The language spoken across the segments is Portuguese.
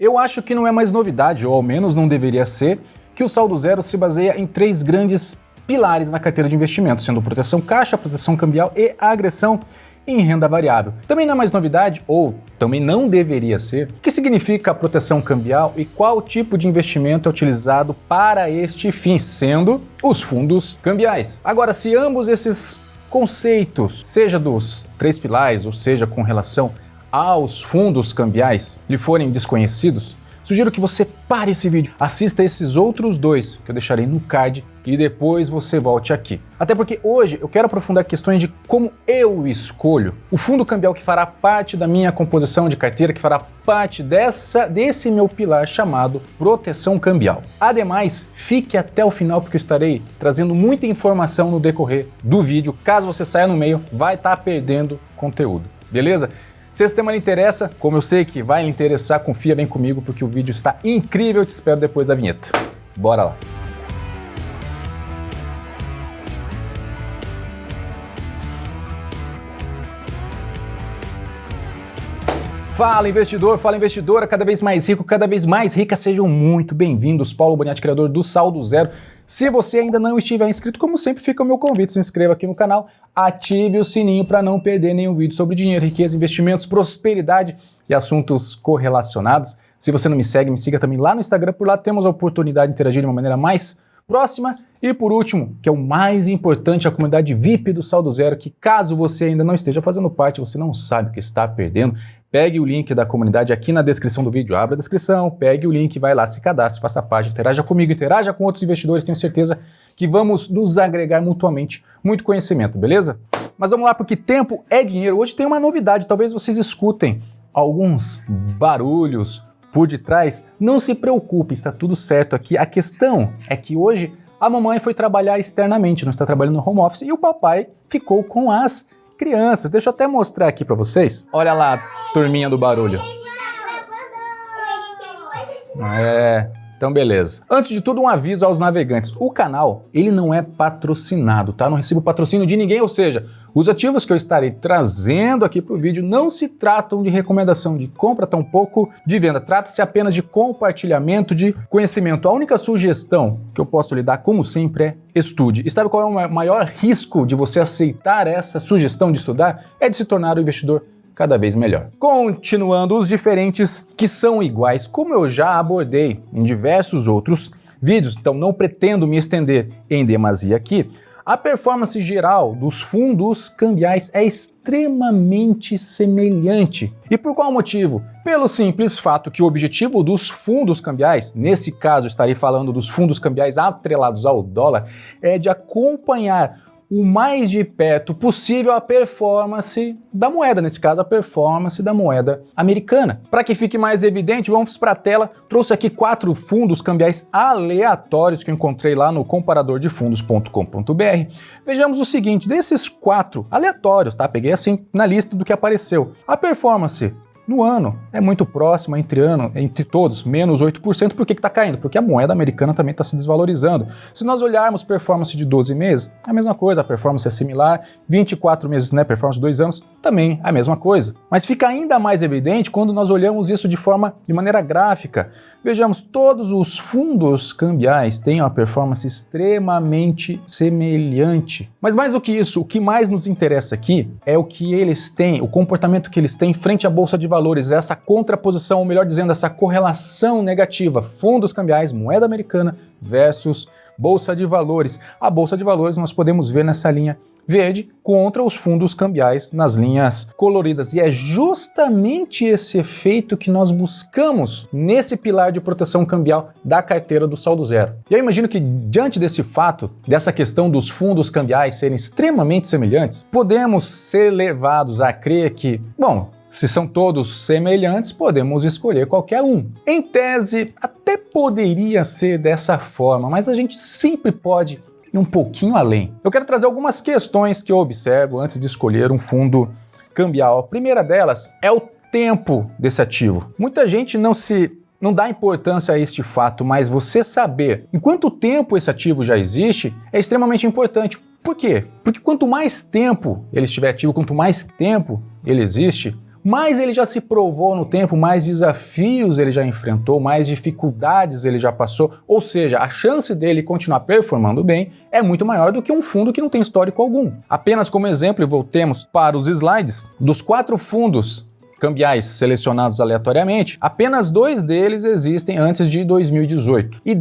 Eu acho que não é mais novidade, ou ao menos não deveria ser, que o saldo zero se baseia em 3 grandes pilares na carteira de investimento, sendo proteção caixa, proteção cambial e agressão em renda variável. Também não é mais novidade, ou também não deveria ser, o que significa a proteção cambial e qual tipo de investimento é utilizado para este fim, sendo os fundos cambiais. Agora, se ambos esses conceitos, seja dos 3 pilares, ou seja com relação aos fundos cambiais, lhe forem desconhecidos, sugiro que você pare esse vídeo, assista esses outros 2 que eu deixarei no card e depois você volte aqui. Até porque hoje eu quero aprofundar questões de como eu escolho o fundo cambial que fará parte da minha composição de carteira, que fará parte desse meu pilar chamado proteção cambial. Ademais, fique até o final porque eu estarei trazendo muita informação no decorrer do vídeo. Caso você saia no meio, vai estar perdendo conteúdo, beleza? Se esse tema lhe interessa, como eu sei que vai lhe interessar, confia, vem comigo porque o vídeo está incrível, eu te espero depois da vinheta. Bora lá! Fala investidor, fala investidora, cada vez mais rico, cada vez mais rica, sejam muito bem-vindos. Paulo Boniati, criador do Saldo Zero. Se você ainda não estiver inscrito, como sempre fica o meu convite, se inscreva aqui no canal, ative o sininho para não perder nenhum vídeo sobre dinheiro, riqueza, investimentos, prosperidade e assuntos correlacionados. Se você não me segue, me siga também lá no Instagram, por lá temos a oportunidade de interagir de uma maneira mais próxima. E por último, que é o mais importante, a comunidade VIP do Saldo Zero, que caso você ainda não esteja fazendo parte, você não sabe o que está perdendo, pegue o link da comunidade aqui na descrição do vídeo, abra a descrição, pegue o link, vai lá, se cadastre, faça parte, interaja comigo, interaja com outros investidores, tenho certeza que vamos nos agregar mutuamente muito conhecimento, beleza? Mas vamos lá, porque tempo é dinheiro. Hoje tem uma novidade, talvez vocês escutem alguns barulhos por detrás. Não se preocupe, está tudo certo aqui. A questão é que hoje a mamãe foi trabalhar externamente, não está trabalhando no home office, e o papai ficou com as crianças. Deixa eu até mostrar aqui para vocês. Olha lá, turminha do barulho. Então beleza. Antes de tudo, um aviso aos navegantes. O canal, ele não é patrocinado, tá? Não recebo patrocínio de ninguém, ou seja, os ativos que eu estarei trazendo aqui para o vídeo não se tratam de recomendação de compra, tampouco de venda. Trata-se apenas de compartilhamento de conhecimento. A única sugestão que eu posso lhe dar, como sempre, é estude. E sabe qual é o maior risco de você aceitar essa sugestão de estudar? É de se tornar um investidor cada vez melhor. Continuando, os diferentes que são iguais, como eu já abordei em diversos outros vídeos, então não pretendo me estender em demasia aqui, a performance geral dos fundos cambiais é extremamente semelhante. E por qual motivo? Pelo simples fato que o objetivo dos fundos cambiais, nesse caso estarei falando dos fundos cambiais atrelados ao dólar, é de acompanhar o mais de perto possível a performance da moeda, nesse caso a performance da moeda americana. Para que fique mais evidente, vamos para a tela. Trouxe aqui 4 fundos cambiais aleatórios que eu encontrei lá no comparadordefundos.com.br. Vejamos o seguinte, desses 4 aleatórios, tá? Peguei assim na lista do que apareceu. A performance no ano é muito próxima entre todos, menos 8%. Por que está caindo? Porque a moeda americana também está se desvalorizando. Se nós olharmos performance de 12 meses, é a mesma coisa, a performance é similar, 24 meses, né, performance de 2 anos, também é a mesma coisa. Mas fica ainda mais evidente quando nós olhamos isso de maneira gráfica. Vejamos, todos os fundos cambiais têm uma performance extremamente semelhante. Mas mais do que isso, o que mais nos interessa aqui é o que eles têm, o comportamento que eles têm frente à Bolsa de Valores, essa contraposição, ou melhor dizendo, essa correlação negativa, fundos cambiais, moeda americana versus Bolsa de Valores. A Bolsa de Valores nós podemos ver nessa linha verde contra os fundos cambiais nas linhas coloridas. E é justamente esse efeito que nós buscamos nesse pilar de proteção cambial da carteira do Saldo Zero. E eu imagino que diante desse fato, dessa questão dos fundos cambiais serem extremamente semelhantes, podemos ser levados a crer que, bom, se são todos semelhantes, podemos escolher qualquer um. Em tese, até poderia ser dessa forma, mas a gente sempre pode ir um pouquinho além. Eu quero trazer algumas questões que eu observo antes de escolher um fundo cambial. A primeira delas é o tempo desse ativo. Muita gente não dá importância a este fato, mas você saber em quanto tempo esse ativo já existe é extremamente importante. Por quê? Porque quanto mais tempo ele estiver ativo, quanto mais tempo ele existe, mais ele já se provou no tempo, mais desafios ele já enfrentou, mais dificuldades ele já passou, ou seja, a chance dele continuar performando bem é muito maior do que um fundo que não tem histórico algum. Apenas como exemplo, e voltemos para os slides, dos 4 fundos cambiais selecionados aleatoriamente, apenas 2 deles existem antes de 2018. E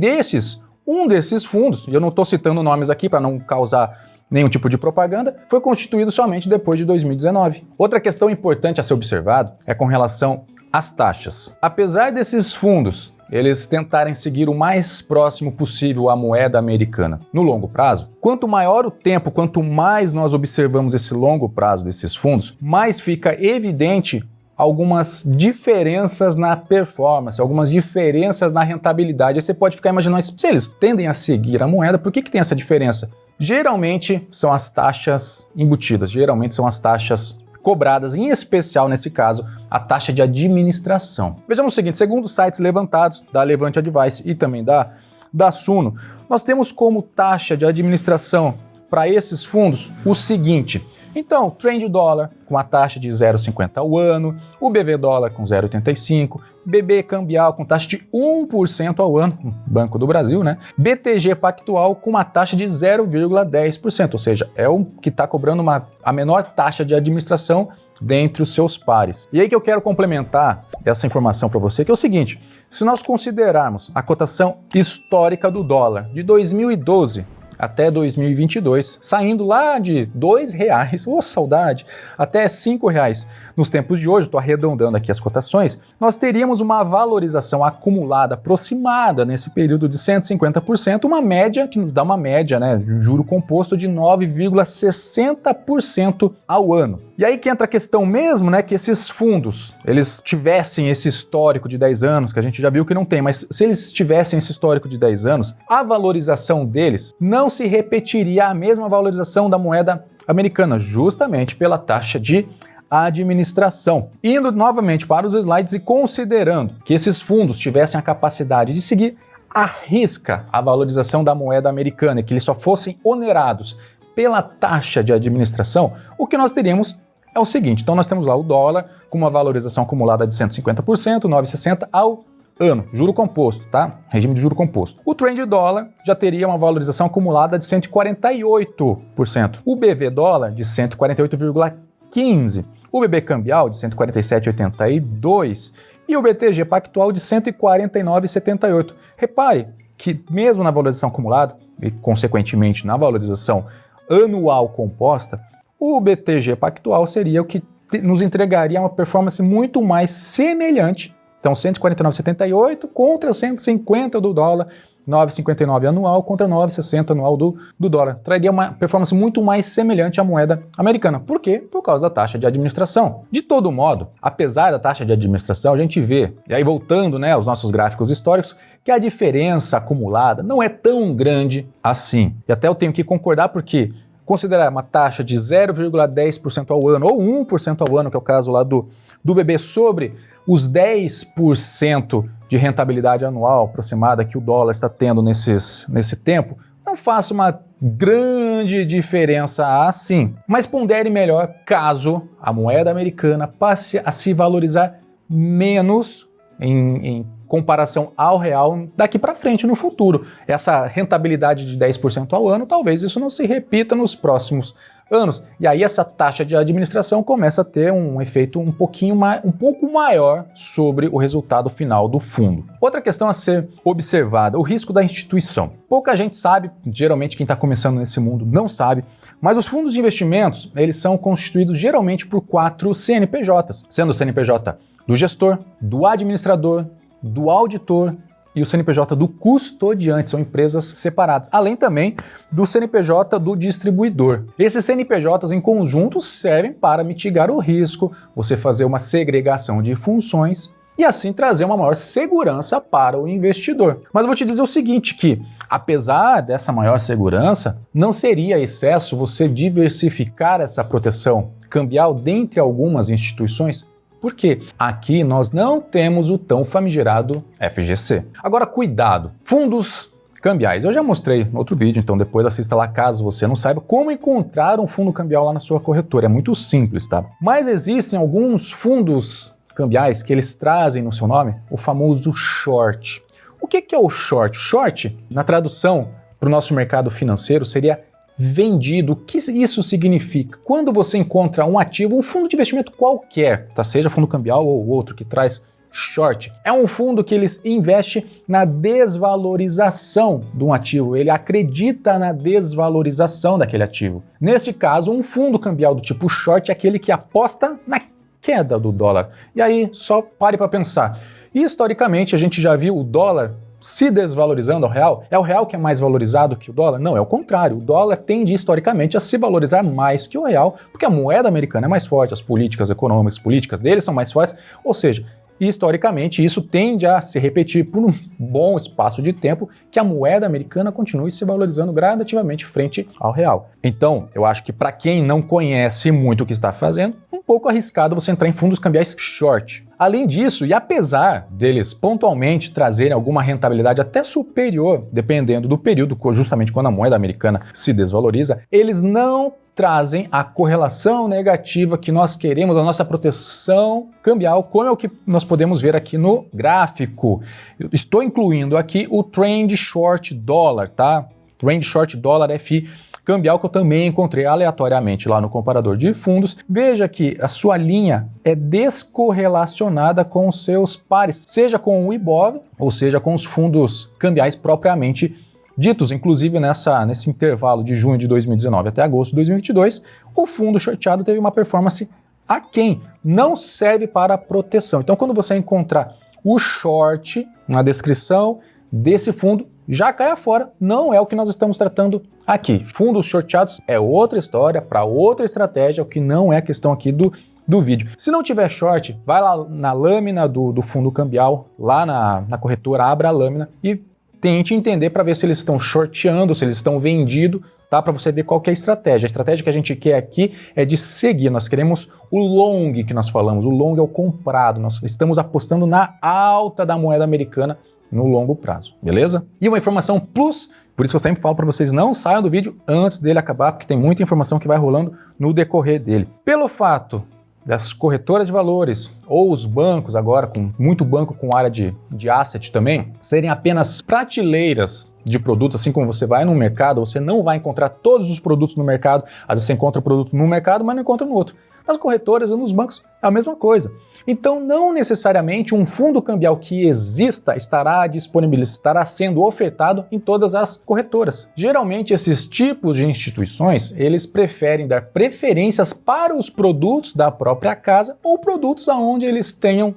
um desses fundos, e eu não estou citando nomes aqui para não causar nenhum tipo de propaganda, foi constituído somente depois de 2019. Outra questão importante a ser observado é com relação às taxas. Apesar desses fundos eles tentarem seguir o mais próximo possível à moeda americana no longo prazo, quanto maior o tempo, quanto mais nós observamos esse longo prazo desses fundos, mais fica evidente algumas diferenças na performance, algumas diferenças na rentabilidade. Aí você pode ficar imaginando, se eles tendem a seguir a moeda, por que tem essa diferença? Geralmente são as taxas embutidas, geralmente são as taxas cobradas, em especial nesse caso, a taxa de administração. Vejamos o seguinte, segundo sites levantados da Levante Advice e também da Suno, nós temos como taxa de administração para esses fundos o seguinte. Então, Trend Dólar com a taxa de 0,50 ao ano, o BV Dólar com 0,85, BB Cambial com taxa de 1% ao ano, Banco do Brasil, né? BTG Pactual com uma taxa de 0,10%, ou seja, é o que está cobrando a menor taxa de administração dentre os seus pares. E aí que eu quero complementar essa informação para você, que é o seguinte, se nós considerarmos a cotação histórica do dólar de 2012 até 2022, saindo lá de R$2, saudade, até R$5. Nos tempos de hoje, estou arredondando aqui as cotações, nós teríamos uma valorização acumulada aproximada nesse período de 150%, uma média que nos dá uma média, né, de um juro composto de 9,60% ao ano. E aí que entra a questão mesmo, né, que esses fundos, eles tivessem esse histórico de 10 anos, que a gente já viu que não tem, mas se eles tivessem esse histórico de 10 anos, a valorização deles não se repetiria a mesma valorização da moeda americana, justamente pela taxa de administração. Indo novamente para os slides e considerando que esses fundos tivessem a capacidade de seguir à risca a valorização da moeda americana e que eles só fossem onerados pela taxa de administração, o que nós teríamos é o seguinte, então nós temos lá o dólar com uma valorização acumulada de 150%, 9,60 ao ano, juro composto, tá? Regime de juro composto. O Trend Dólar já teria uma valorização acumulada de 148%. O BV Dólar de 148,15%. O BB Cambial de 147,82% e o BTG Pactual de 149,78%. Repare que mesmo na valorização acumulada e consequentemente na valorização anual composta, o BTG Pactual seria o que nos entregaria uma performance muito mais semelhante. Então 149,78 contra 150 do dólar, 9,59 anual contra 9,60 anual do dólar. Traria uma performance muito mais semelhante à moeda americana. Por quê? Por causa da taxa de administração. De todo modo, apesar da taxa de administração, a gente vê, e aí voltando, né, aos nossos gráficos históricos, que a diferença acumulada não é tão grande assim. E até eu tenho que concordar porque considerar uma taxa de 0,10% ao ano ou 1% ao ano, que é o caso lá do BB, sobre os 10% de rentabilidade anual aproximada que o dólar está tendo nesse tempo, não faça uma grande diferença assim. Mas pondere melhor caso a moeda americana passe a se valorizar menos em comparação ao real daqui para frente no futuro. Essa rentabilidade de 10% ao ano, talvez isso não se repita nos próximos anos. E aí essa taxa de administração começa a ter um efeito um pouco maior sobre o resultado final do fundo. Outra questão a ser observada, o risco da instituição. Pouca gente sabe, geralmente quem está começando nesse mundo não sabe, mas os fundos de investimentos, eles são constituídos geralmente por 4 CNPJs, sendo o CNPJ do gestor, do administrador, do auditor e o CNPJ do custodiante, são empresas separadas, além também do CNPJ do distribuidor. Esses CNPJs em conjunto servem para mitigar o risco, você fazer uma segregação de funções e assim trazer uma maior segurança para o investidor. Mas eu vou te dizer o seguinte, que apesar dessa maior segurança, não seria excesso você diversificar essa proteção cambial dentre algumas instituições? Por quê? Aqui nós não temos o tão famigerado FGC. Agora, cuidado! Fundos cambiais. Eu já mostrei no outro vídeo, então depois assista lá caso você não saiba como encontrar um fundo cambial lá na sua corretora. É muito simples, tá? Mas existem alguns fundos cambiais que eles trazem no seu nome o famoso short. O que é o short? Short, na tradução para o nosso mercado financeiro, seria vendido. O que isso significa? Quando você encontra um ativo, um fundo de investimento qualquer, tá? Seja fundo cambial ou outro que traz short, é um fundo que eles investe na desvalorização de um ativo, ele acredita na desvalorização daquele ativo. Nesse caso, um fundo cambial do tipo short é aquele que aposta na queda do dólar. E aí, só pare para pensar. Historicamente, a gente já viu o dólar se desvalorizando ao real. É o real que é mais valorizado que o dólar? Não, é o contrário. O dólar tende historicamente a se valorizar mais que o real, porque a moeda americana é mais forte, as políticas econômicas, políticas deles são mais fortes, ou seja, historicamente isso tende a se repetir por um bom espaço de tempo que a moeda americana continue se valorizando gradativamente frente ao real. Então, eu acho que para quem não conhece muito o que está fazendo, um pouco arriscado você entrar em fundos cambiais short. Além disso, e apesar deles pontualmente trazerem alguma rentabilidade até superior, dependendo do período, justamente quando a moeda americana se desvaloriza, eles não trazem a correlação negativa que nós queremos, a nossa proteção cambial, como é o que nós podemos ver aqui no gráfico. Eu estou incluindo aqui o Trend Short Dollar, tá? Trend Short Dollar FI cambial que eu também encontrei aleatoriamente lá no comparador de fundos. Veja que a sua linha é descorrelacionada com os seus pares, seja com o IBOV ou seja com os fundos cambiais propriamente ditos. Inclusive nesse intervalo de junho de 2019 até agosto de 2022, o fundo shorteado teve uma performance aquém, não serve para proteção. Então quando você encontrar o short na descrição desse fundo, já caia fora, não é o que nós estamos tratando aqui. Fundos shorteados é outra história, para outra estratégia, o que não é a questão aqui do vídeo. Se não tiver short, vai lá na lâmina do fundo cambial, lá na corretora, abra a lâmina e tente entender para ver se eles estão shorteando, se eles estão vendidos, tá? Para você ver qual que é a estratégia. A estratégia que a gente quer aqui é de seguir, nós queremos o long que nós falamos, o long é o comprado, nós estamos apostando na alta da moeda americana no longo prazo, beleza? E uma informação plus, por isso eu sempre falo para vocês, não saiam do vídeo antes dele acabar, porque tem muita informação que vai rolando no decorrer dele. Pelo fato das corretoras de valores ou os bancos agora, com muito banco com área de asset também, serem apenas prateleiras de produtos, assim como você vai no mercado, você não vai encontrar todos os produtos no mercado, às vezes você encontra o produto no mercado, mas não encontra no outro. Nas corretoras ou nos bancos é a mesma coisa. Então, não necessariamente um fundo cambial que exista estará disponível, estará sendo ofertado em todas as corretoras. Geralmente, esses tipos de instituições, eles preferem dar preferências para os produtos da própria casa ou produtos aonde eles tenham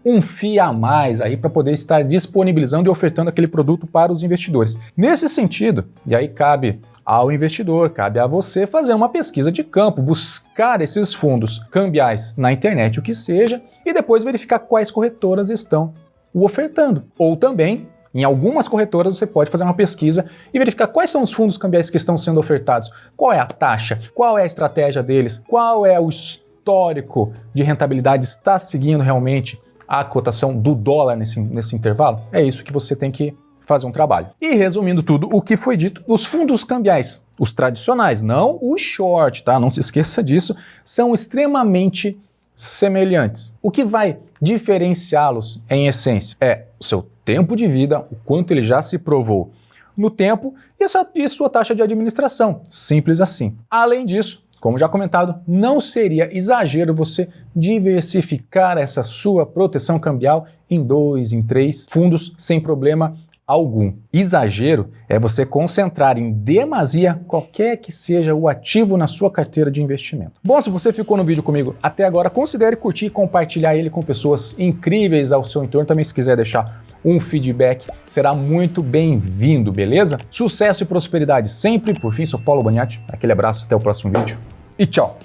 um FII a mais aí para poder estar disponibilizando e ofertando aquele produto para os investidores. Nesse sentido, e aí cabe ao investidor, cabe a você fazer uma pesquisa de campo, buscar esses fundos cambiais na internet, o que seja, e depois verificar quais corretoras estão o ofertando. Ou também, em algumas corretoras, você pode fazer uma pesquisa e verificar quais são os fundos cambiais que estão sendo ofertados, qual é a taxa, qual é a estratégia deles, qual é o histórico de rentabilidade, está seguindo realmente a cotação do dólar nesse intervalo. É isso que você tem que fazer um trabalho. E resumindo tudo o que foi dito, os fundos cambiais, os tradicionais, não o short, tá? Não se esqueça disso, são extremamente semelhantes. O que vai diferenciá-los, em essência, é o seu tempo de vida, o quanto ele já se provou no tempo e sua taxa de administração. Simples assim. Além disso, como já comentado, não seria exagero você diversificar essa sua proteção cambial em 2, em 3 fundos sem problema algum. Exagero é você concentrar em demasia qualquer que seja o ativo na sua carteira de investimento. Bom, se você ficou no vídeo comigo até agora, considere curtir e compartilhar ele com pessoas incríveis ao seu entorno. Também se quiser deixar um feedback, será muito bem-vindo, beleza? Sucesso e prosperidade sempre. Por fim, sou Paulo Boniati. Aquele abraço, até o próximo vídeo e tchau!